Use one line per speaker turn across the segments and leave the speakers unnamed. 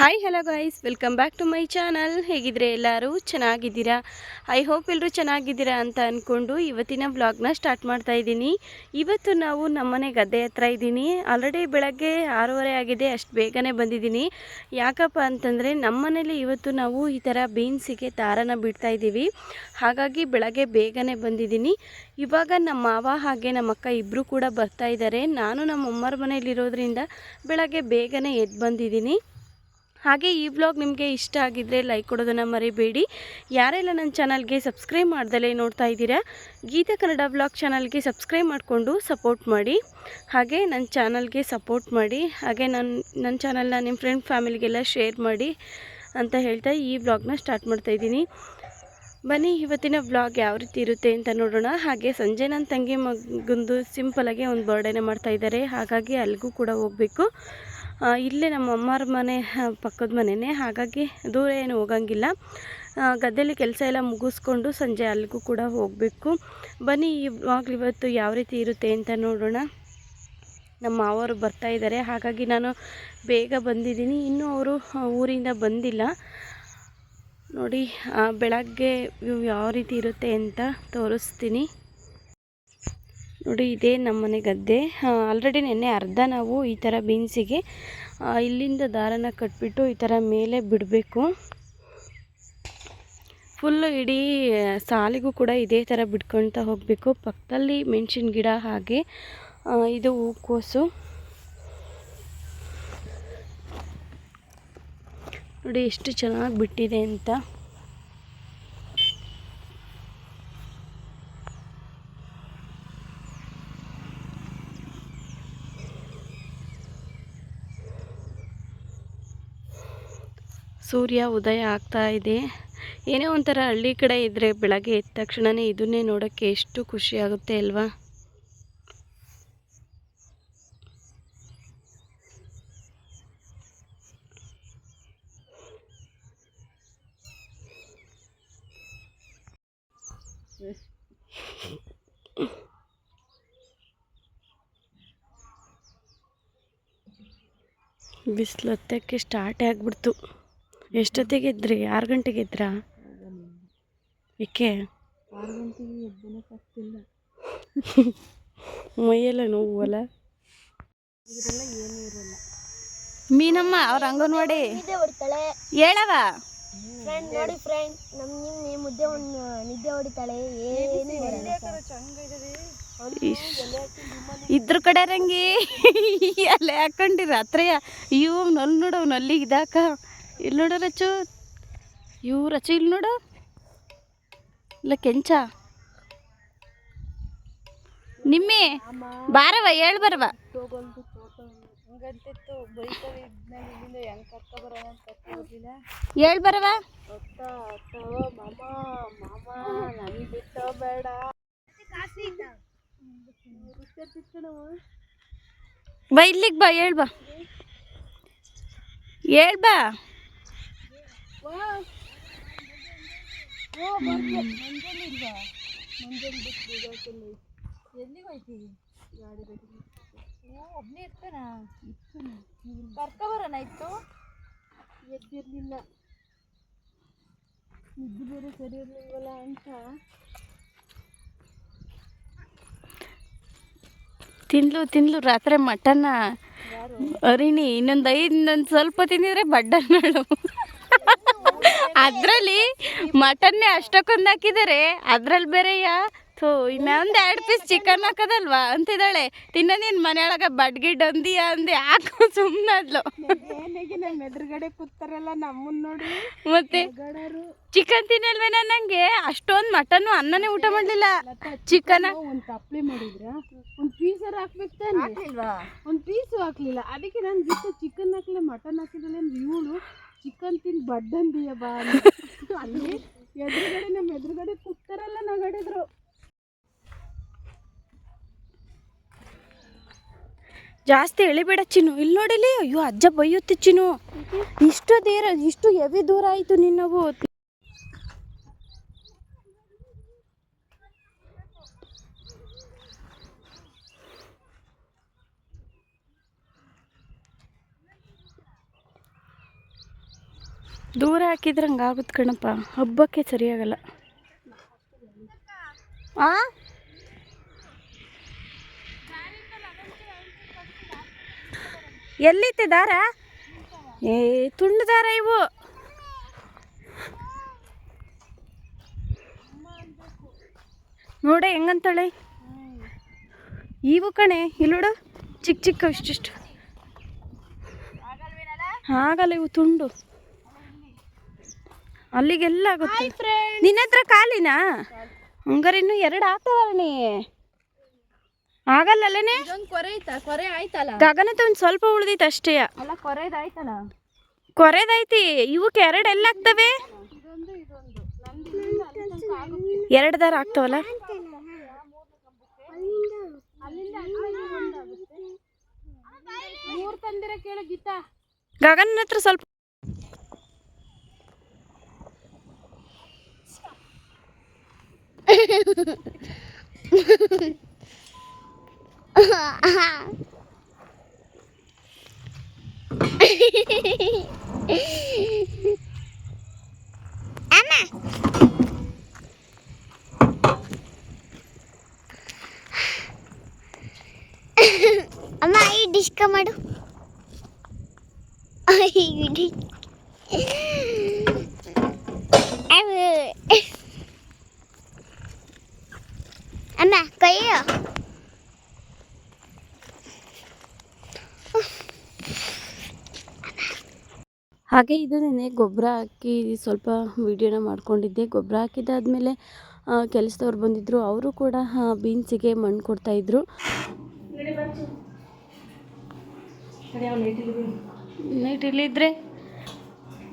Hi hello guys, welcome back to my channel. ಹೇಗಿದ್ರೆ ಎಲ್ಲರೂ ಚೆನ್ನಾಗಿದ್ದೀರಾ? ಐ ಹೋಪ್ ಎಲ್ಲರೂ ಚೆನ್ನಾಗಿದ್ದೀರಾ ಅಂತ ಅಂದ್ಕೊಂಡು ಇವತ್ತಿನ ವ್ಲಾಗ್ನ ಸ್ಟಾರ್ಟ್ ಮಾಡ್ತಾ ಇದ್ದೀನಿ. ಇವತ್ತು ನಾವು ನಮ್ಮನೆ ಗದ್ದೆ ಹತ್ರ ಇದ್ದೀನಿ. ಆಲ್ರೆಡಿ ಬೆಳಗ್ಗೆ 6:30 ಆಗಿದೆ, ಅಷ್ಟು ಬೇಗನೆ ಬಂದಿದ್ದೀನಿ. ಯಾಕಪ್ಪ ಅಂತಂದರೆ ನಮ್ಮನೇಲಿ ಇವತ್ತು ನಾವು ಈ ಥರ ಬೀನ್ಸಿಗೆ ದಾರನ ಬಿಡ್ತಾ ಇದ್ದೀವಿ. ಹಾಗಾಗಿ ಬೆಳಗ್ಗೆ ಬೇಗನೆ ಬಂದಿದ್ದೀನಿ. ಇವಾಗ ನಮ್ಮ ಮಾವ ಹಾಗೆ ನಮ್ಮ ಅಕ್ಕ ಇಬ್ಬರು ಕೂಡ ಬರ್ತಾ ಇದ್ದಾರೆ. ನಾನು ನಮ್ಮ ಅಮ್ಮರ ಮನೇಲಿರೋದ್ರಿಂದ ಬೆಳಗ್ಗೆ ಬೇಗನೆ ಎದ್ದು ಬಂದಿದ್ದೀನಿ. ಹಾಗೆ ಈ ವ್ಲಾಗ್ ನಿಮಗೆ ಇಷ್ಟ ಆಗಿದ್ದರೆ ಲೈಕ್ ಕೊಡೋದನ್ನು ಮರಿಬೇಡಿ. ಯಾರೆಲ್ಲ ನನ್ನ ಚಾನಲ್ಗೆ ಸಬ್ಸ್ಕ್ರೈಬ್ ಮಾಡ್ದಲೇ ನೋಡ್ತಾ ಇದ್ದೀರಾ, ಗೀತಾ ಕನ್ನಡ ವ್ಲಾಗ್ ಚಾನಲ್ಗೆ ಸಬ್ಸ್ಕ್ರೈಬ್ ಮಾಡಿಕೊಂಡು ಸಪೋರ್ಟ್ ಮಾಡಿ. ಹಾಗೆ ನನ್ನ ಚಾನಲ್ಗೆ ಸಪೋರ್ಟ್ ಮಾಡಿ. ಹಾಗೆ ನನ್ನ ಚಾನಲ್ನ ನಿಮ್ಮ ಫ್ರೆಂಡ್ ಫ್ಯಾಮಿಲಿಗೆಲ್ಲ ಶೇರ್ ಮಾಡಿ ಅಂತ ಹೇಳ್ತಾ ಈ ವ್ಲಾಗ್ನ ಸ್ಟಾರ್ಟ್ ಮಾಡ್ತಾಯಿದ್ದೀನಿ. ಬನ್ನಿ ಇವತ್ತಿನ ವ್ಲಾಗ್ ಯಾವ ರೀತಿ ಇರುತ್ತೆ ಅಂತ ನೋಡೋಣ. ಹಾಗೆ ಸಂಜೆ ನನ್ನ ತಂಗಿ ಮಗಂದು ಸಿಂಪಲಾಗಿ ಒಂದು ಬರ್ಡೇನ ಮಾಡ್ತಾಯಿದ್ದಾರೆ. ಹಾಗಾಗಿ ಅಲ್ಲಿಗೂ ಕೂಡ ಹೋಗಬೇಕು. ಇಲ್ಲೇ ನಮ್ಮ ಅಮ್ಮರ ಮನೆ ಪಕ್ಕದ ಮನೆಯೇ, ಹಾಗಾಗಿ ದೂರ ಏನು ಹೋಗಂಗಿಲ್ಲ. ಗದ್ದೆಯಲ್ಲಿ ಕೆಲಸ ಎಲ್ಲ ಮುಗಿಸ್ಕೊಂಡು ಸಂಜೆ ಅಲ್ಲಿಗೂ ಕೂಡ ಹೋಗಬೇಕು. ಬನ್ನಿ ಈ ವ್ಲಾಗ್ ಇವತ್ತು ಯಾವ ರೀತಿ ಇರುತ್ತೆ ಅಂತ ನೋಡೋಣ. ನಮ್ಮ ಮಾವರು ಬರ್ತಾಯಿದ್ದಾರೆ, ಹಾಗಾಗಿ ನಾನು ಬೇಗ ಬಂದಿದ್ದೀನಿ. ಇನ್ನೂ ಅವರು ಊರಿಂದ ಬಂದಿಲ್ಲ. ನೋಡಿ ಬೆಳಗ್ಗೆ ಯಾವ ರೀತಿ ಇರುತ್ತೆ ಅಂತ ತೋರಿಸ್ತೀನಿ. ನೋಡಿ ಇದೇ ನಮ್ಮನೆ ಗದ್ದೆ. ಆಲ್ರೆಡಿ ನೆನ್ನೆ ಅರ್ಧ ನಾವು ಈ ಥರ ಬೀನ್ಸಿಗೆ ಇಲ್ಲಿಂದ ದಾರನ ಕಟ್ಬಿಟ್ಟು ಈ ಥರ ಮೇಲೆ ಬಿಡಬೇಕು. ಫುಲ್ಲು ಇಡೀ ಸಾಲಿಗೂ ಕೂಡ ಇದೇ ಥರ ಬಿಡ್ಕೊಳ್ತಾ ಹೋಗಬೇಕು. ಪಕ್ಕದಲ್ಲಿ ಮೆಣಸಿನ ಗಿಡ, ಹಾಗೆ ಇದು ಹೂಕೋಸು. ನೋಡಿ ಎಷ್ಟು ಚೆನ್ನಾಗಿ ಬಿಟ್ಟಿದೆ ಅಂತ. ಸೂರ್ಯ ಉದಯ ಆಗ್ತಾ ಇದೆ. ಏನೇ ಒಂಥರ ಹಳ್ಳಿ ಕಡೆ ಇದ್ದರೆ ಬೆಳಗ್ಗೆ ಎದ್ದ ತಕ್ಷಣವೇ ಇದನ್ನೇ ನೋಡೋಕ್ಕೆ ಎಷ್ಟು ಖುಷಿ ಆಗುತ್ತೆ ಅಲ್ವಾ? ಬಿಸಿಲು ಹೊತ್ತಕ್ಕೆ ಸ್ಟಾರ್ಟ್ ಆಗಿಬಿಡ್ತು. ಎಷ್ಟೊತ್ತಿಗೆ ಎದ್ರಿ? 6 ಗಂಟೆಗೆ ಎದ್ರಾ? ಏಕೆ 6 ಗಂಟೆಗೆ ಎದ್ದನಕ್ಕಾಗ್ತಿಲ್ಲ. ಮೈಯೆಲ್ಲ ನೋವಲ್ಲ. ಇದರೆಲ್ಲ ಏನೂ ಇರಲ್ಲ. ಮೀನಮ್ಮ ಅವ್ರ ಅಂಗನವಾಡಿ ಹೇಳವ
ಫ್ರೆಂಡ್ ನೋಡಿ ಫ್ರೆಂಡ್ ನಮ್ಮ ಮುದ್ದೆ ಒಂದು ನಿದ್ದೆ ಹೊಡಿತಾಳೆ.
ಇದ್ರ ಕಡೆ ರಂಗಿ ಅಲ್ಲೇ ಹಾಕೊಂಡಿರ ಹತ್ರಯ್ಯ. ಇವು ನಲ್ಲಿ ನೋಡವ್ ನಲ್ಲಿಗೆ ಇದಾಕ. ಇಲ್ಲಿ ನೋಡೋ ರಚು, ಇವು ರಚು ಇಲ್ಲಿ ನೋಡು. ಇಲ್ಲ ಕೆಂಚ ನಿಮ್ಮಿ ಬಾರವ, ಹೇಳ್ ಬರವ. ಹೇಳ್ ಬರವ. ಬಾ ಇಲ್ಲಿಗೆ ಬಾ, ಹೇಳ್ ಬಾ, ಹೇಳ್ ಬಾ.
ಎಲ್ಲಿಗೆ ಹೋಯ್ತೀವಿ? ಒಬ್ಬನೇ ಇರ್ತಾನ, ಕರ್ಕೊಬರೋಣ. ಇತ್ತು ಎದ್ದಿರ್ಲಿಲ್ಲ, ನಿದ್ದೆ ಬೇರೆ ಸರಿ ಇರ್ಲಿಲ್ವಲ್ಲ ಅಂತ.
ತಿನ್ಲು ರಾತ್ರಿ ಮಟನ್ನ ಅರಿಣಿ. ಇನ್ನೊಂದು ಸ್ವಲ್ಪ ತಿಂದಿದ್ರೆ ಬಡ್ಡನ್ನಳು. ಅದರಲ್ಲಿ ಮಟನ್ನೇ ಅಷ್ಟಕ್ಕೊಂದು ಹಾಕಿದ್ದಾರೆ. ಅದ್ರಲ್ಲಿ ಬೇರೆಯ ಇನ್ನೊಂದು 2 ಪೀಸ್ ಚಿಕನ್ ಹಾಕೋದಲ್ವಾ ಅಂತಿದ್ದಾಳೆ. ತಿನ್ನೋದೇನು ಮನೆಯೊಳಗೆ ಬಡ್ಗಿಡ್ ಅಂದಿಯಾ ಅಂದೆ ಹಾಕೋ ಸುಮ್ಮನಾದ್ಲು.
ನಮ್ಮ ಎದುರುಗಡೆ ಕೂತಾರಲ್ಲ ನಮ್ಮನ್ನ ನೋಡಿ
ಮತ್ತೆ ಚಿಕನ್ ತಿನ್ನಲ್ವೇನ? ನಂಗೆ ಅಷ್ಟೊಂದು ಮಟನ್ನು ಅನ್ನನೇ ಊಟ ಮಾಡಲಿಲ್ಲ. ಚಿಕನ್
ಒಂದು ತಪ್ಪಲೆ ಮಾಡಿದ್ರ ಒಂದು ಪೀಸರ್ ಹಾಕ್ಬೇಕು ತಾನೆ, ಒಂದು ಪೀಸು ಹಾಕ್ಲಿಲ್ಲ. ಅದಕ್ಕೆ ನಾನು ಬಿಟ್ಟು ಚಿಕನ್ ಹಾಕಲಿಲ್ಲ, ಮಟನ್ ಹಾಕಿದಲ್ಲ. ಇವಳು ಚಿಕನ್ ತಿಂದು ಬಡ್ಡಂದಿಯ ಬಾ ಅಲ್ಲಿ ಎದುರುಗಡೆ ನಮ್ಮ ಎದುರುಗಡೆ ಕೂತಾರಲ್ಲ ನಗಡಿದ್ರು.
ಜಾಸ್ತಿ ಎಳಿಬೇಡ ಚಿನ್ನು. ಇಲ್ಲಿ ನೋಡಿಲಿ, ಅಯ್ಯೋ ಅಜ್ಜ ಬೈಯುತ್ತೆ ಚಿನ್ನು. ಇಷ್ಟು ಹೆವಿ ದೂರ ಆಯಿತು ನಿನ್ನವು. ದೂರ ಹಾಕಿದ್ರೆ ಹಂಗಾಗುತ್ತೆ ಕಣಪ್ಪ, ಹಬ್ಬಕ್ಕೆ ಸರಿಯಾಗಲ್ಲ. ಆ ಎಲ್ಲಿತ್ತೆ ದಾರ? ಏ ತುಂಡು ದಾರ ಇವು. ನೋಡೆ ಹೆಂಗಂತಾಳೆ ಇವು ಕಣೆ, ಇಲ್ಲೋಡ ಚಿಕ್ಕ ಚಿಕ್ಕ ಇಷ್ಟಿಷ್ಟು. ಆಗಲ್ಲ ಇವು ತುಂಡು, ಅಲ್ಲಿಗೆಲ್ಲ ಆಗುತ್ತೆ. ನಿನ್ನ ಹತ್ರ ಕಾಲಿನಾ? ಹಂಗಾರೆ ಇನ್ನು 2 ಆಗ್ತಾವಲ್ಲ. ಆಗಲ್ಲಲ್ಲೇ
ಕೊರೆ ಆಯ್ತಲ್ಲ,
ಗಗನತ ಒಂದು ಸ್ವಲ್ಪ ಉಳ್ದೈತೆ ಅಷ್ಟೇ.
ಅಲ್ಲ ಕೊರೆದಾಯ್ತಲ್ಲ,
ಕೊರೆದೈತಿ. ಇವಕ್ಕೆ 2 ಎಲ್ಲ ಆಗ್ತವೆ, 2 ದಾರ ಆಗ್ತಾವಲ್ಲ. ಗಗನ ಹತ್ರ ಸ್ವಲ್ಪ
ಅಮ್ಮ ಈ ಡಿಸ್ಕ ಮಾಡು. ಅಮ್ಮ ಕೈಯ
ಹಾಗೆ ಇದು ನೆನೆ ಗೊಬ್ಬರ ಹಾಕಿ ಸ್ವಲ್ಪ ವಿಡಿಯೋನ ಮಾಡ್ಕೊಂಡಿದ್ದೆ. ಗೊಬ್ಬರ ಹಾಕಿದ್ದಾದಮೇಲೆ ಕೆಲಸದವ್ರು ಬಂದಿದ್ದರು. ಅವರು ಕೂಡ ಬೀನ್ಸಿಗೆ ಮಣ್ಣು ಕೊಡ್ತಾಯಿದ್ರು. ನೈಟ್ ಇಲ್ಲಿದ್ರೆ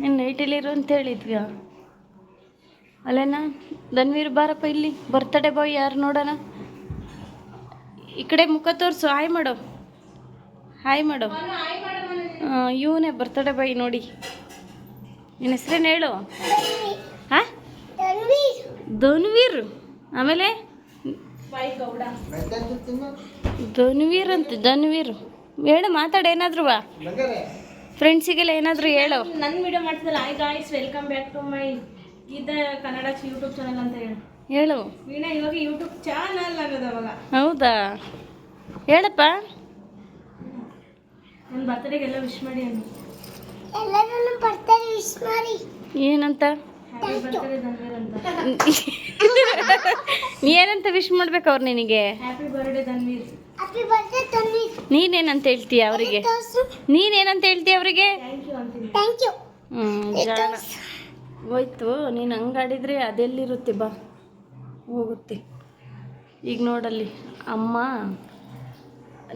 ನೀನು ನೈಟ್ ಇಲ್ಲಿರು ಅಂತ ಹೇಳಿದ್ವಿ ಅಲ್ಲೇನಾ? ಧನ್ವೀರ್ ಬಾರಪ್ಪ ಇಲ್ಲಿ, ಬರ್ತಡೇ ಬಾಯ್ ಯಾರು ನೋಡೋಣ. ಈ ಕಡೆ ಮುಖ ತೋರಿಸು, ಹಾಯ್ ಮಾಡು, ಹಾಯ್ ಮಾಡು. ಇವನೇ ಬರ್ತಡೇ ಬಾಯ್ ನೋಡಿ. ನಿನ್ನ ಹೆಸ್ರೇನು ಹೇಳು? ಹಾಂ, ಧನ್ವೀರ್. ಆಮೇಲೆ ಧನ್ವೀರ್ ಅಂತ, ಧನ್ವೀರ್ ಹೇಳು, ಮಾತಾಡು ಏನಾದ್ರು. ಫ್ರೆಂಡ್ಸಿಗೆಲ್ಲ ಏನಾದರೂ ಹೇಳು.
ನನ್ನ ವಿಡಿಯೋ ಮಾಡ್ತಿದ್ದಲ್ಲ, hi guys, welcome back to my Geetha Kannada YouTube channel ಅಂತ
ಹೇಳು.
ವೀಣಾ ಇವಾಗ ಯೂಟ್ಯೂಬ್ ಚಾನಲ್ ಆಗೋದು ಅವಾಗ.
ಹೌದಾ, ಹೇಳಪ್ಪ.
ನನ್ನ ಬರ್ತಡೇಗೆಲ್ಲ ವಿಶ್ ಮಾಡಿ ಅಂದು.
ಎಲ್ಲರೂ ಬರ್ತಾರೆ, ವಿಶ್ ಮಾಡಿ.
ಏನಂತ?
ಹ್ಯಾಪಿ ಬರ್ತ್ಡೇ ಧನ್ವೀರ್ ಅಂತ.
ಏನಂತ ವಿಶ್ ಮಾಡ್ಬೇಕು ಅವ್ರು ನಿನಗೆ?
Happy birthday Dhanveer.
Happy birthday Tanveer.
ನೀನೇನಂತ ಹೇಳ್ತೀಯ ಅವರಿಗೆ? ನೀನೇನಂತ ಹೇಳ್ತೀಯ ಅವರಿಗೆ?
ಥ್ಯಾಂಕ್ ಯು ಅಂತೀನಿ.
Thank you.
ಜಾಣ ಹೋಯ್ತು. ನೀನು ಹಂಗಾಡಿದ್ರೆ ಅದೆಲ್ಲಿರುತ್ತೆ, ಬಾ ಹೋಗುತ್ತೆ. ಈಗ ನೋಡಲ್ಲಿ ಅಮ್ಮ,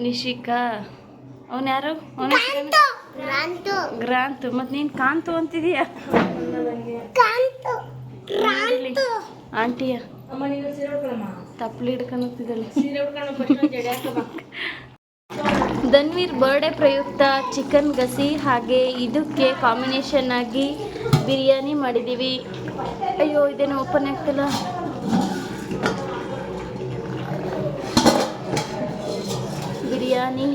ನಿಶಿಕಾ, ಅವನು ಯಾರು? ಅವನ
ರಾಂತು.
ಗ್ರಾಂತು. ಮತ್ತು ನೀನು ಕಾಂತು ಅಂತಿದೀಯ.
ಕಾಂತು. ರಾಂತು.
ಆಂಟಿಯ
ಅಮ್ಮ ನೀನು ಸೀರೆ ಉಟ್ಕೊಳ್ಳಮ್ಮ.
ತಪ್ಪಲಿ ಹಿಡ್ಕೊಂಡು
ಸೀರೆ ಉಟ್ಕೊಳ್ಳೋ ಫಸ್ಟ್ ಜಡೆ ಹಾಕಮ್ಮ.
ಧನ್ವೀರ್ ಬರ್ಡೇ ಪ್ರಯುಕ್ತ ಚಿಕನ್ ಗಸಿ ಹಾಗೆ ಇದಕ್ಕೆ ಕಾಂಬಿನೇಷನ್ ಆಗಿ ಬಿರಿಯಾನಿ ಮಾಡಿದ್ದೀವಿ. ಅಯ್ಯೋ ಇದೇನು ಓಪನ್ ಆಗ್ತಿಲ್ಲ. ಬಿರಿಯಾನಿ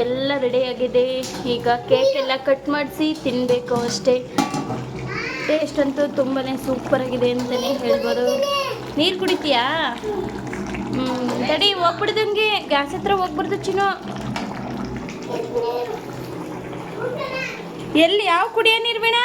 ಎಲ್ಲ ರೆಡಿಯಾಗಿದೆ. ಈಗ ಕೇಕ್ ಎಲ್ಲ ಕಟ್ ಮಾಡಿಸಿ ತಿನ್ನಬೇಕು ಅಷ್ಟೇ. ಟೇಸ್ಟ್ ಅಂತೂ ತುಂಬಾ ಸೂಪರಾಗಿದೆ ಅಂತಲೇ ಹೇಳ್ಬೋದು. ನೀರು ಕುಡಿತೀಯಾ? ತಡಿ, ಹೋಗ್ಬಿಡ್ದಂಗೆ ಗ್ಯಾಸ್ ಹತ್ರ ಹೋಗ್ಬಾರ್ದು ಚಿನ್ನು. ಎಲ್ಲಿ ಯಾವ ಕುಡಿಯೋ ನೀರು ಬೇಡ?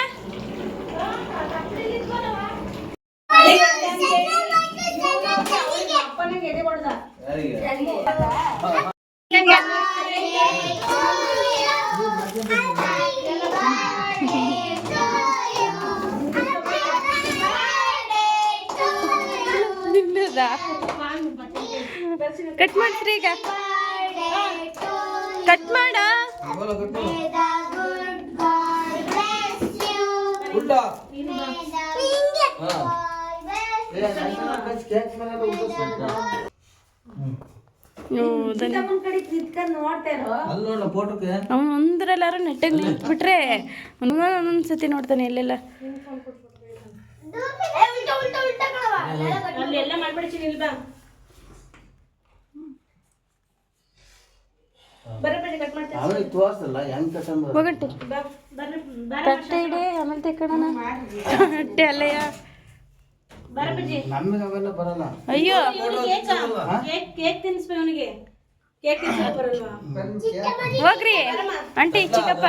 ಕಟ್ ಮಾಡ್ತೀರಿ ಈಗ? ಕಟ್ ಮಾಡ. ಅವನು ಒಂದ್ರೆಲ್ಲಾರು ನೆಟ್ಟಿಗೆ ನಿಂತ್ಬಿಟ್ರೆ ಒಂದೊಂದ್ಸತಿ ನೋಡ್ತಾನೆ ಎಲ್ಲೆಲ್ಲ.
ಅಲ್ಲಿ ಎಲ್ಲ ಮಾಡ್ಬೇಡಿ ಚಿನ್ನ, ಇಲ್ಲಿ ಬಾ.
ಅವನಿಗೆ ತೋರ್ಸಲ್ಲ ಹೆಂಗ್ ಕಟ್ಟಂಬ
ಹೋಗಂಟಿ ತಟ್ಟೆ ಇಡೆ ಆಮೇಲೆ ತೆಕ್ಕಡಣ ತಟ್ಟೆ ಅಲ್ಲಯ್ಯ
ನಮಗೆ ಅವೆಲ್ಲ ಬರಲ್ಲ.
ಅಯ್ಯೋ ಹೋಗ್ರಿ ಆಂಟಿ ಚಿಕ್ಕಪ್ಪ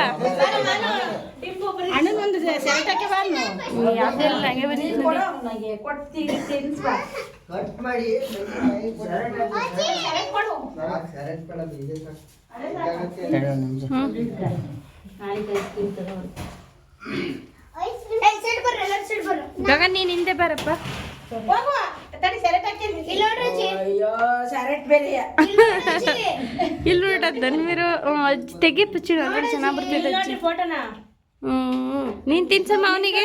ಯಾವ್ದೆಲ್ಲ ಹಂಗೆ ಬಂದಿತ್ತು
ಕಟ್ ಮಾಡಿ
ಗಗನ್ ನೀನ್ ಹಿಂದೆ ಬರಪ್ಪ ಇಲ್ಲಿ ನೋಡ ಧನ್ವೀರು ಅಜ್ಜಿ ತೆಗಿ ಪಚ್ಚಿ ನೋಡಿ ಚೆನ್ನಾಗಿ ಬರ್ತೈತೆ ಅಜ್ಜಿ ನೀನ್ ತಿನ್ಸಮ್ಮ ಅವನಿಗೆ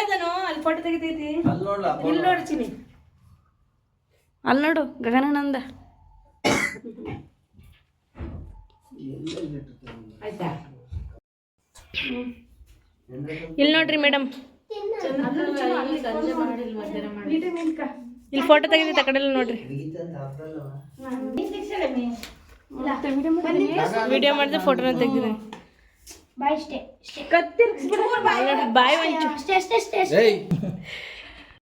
ಅಲ್ಲಿ ನೋಡು ಗಗನಾನಂದ ಇಲ್ಲಿ ನೋಡ್ರಿ ಮೇಡಮ್ ಇಲ್ಲಿ ಫೋಟೋ ತೆಗೆದಿ ತಕಡೆಲ್ಲ ನೋಡ್ರಿ ವಿಡಿಯೋ ಮಾಡಿದ್ರೆ ಫೋಟೋನ ತೆಗ್ದಿದ್ದೀನಿ ಬಾಯ್ ಒಂಚು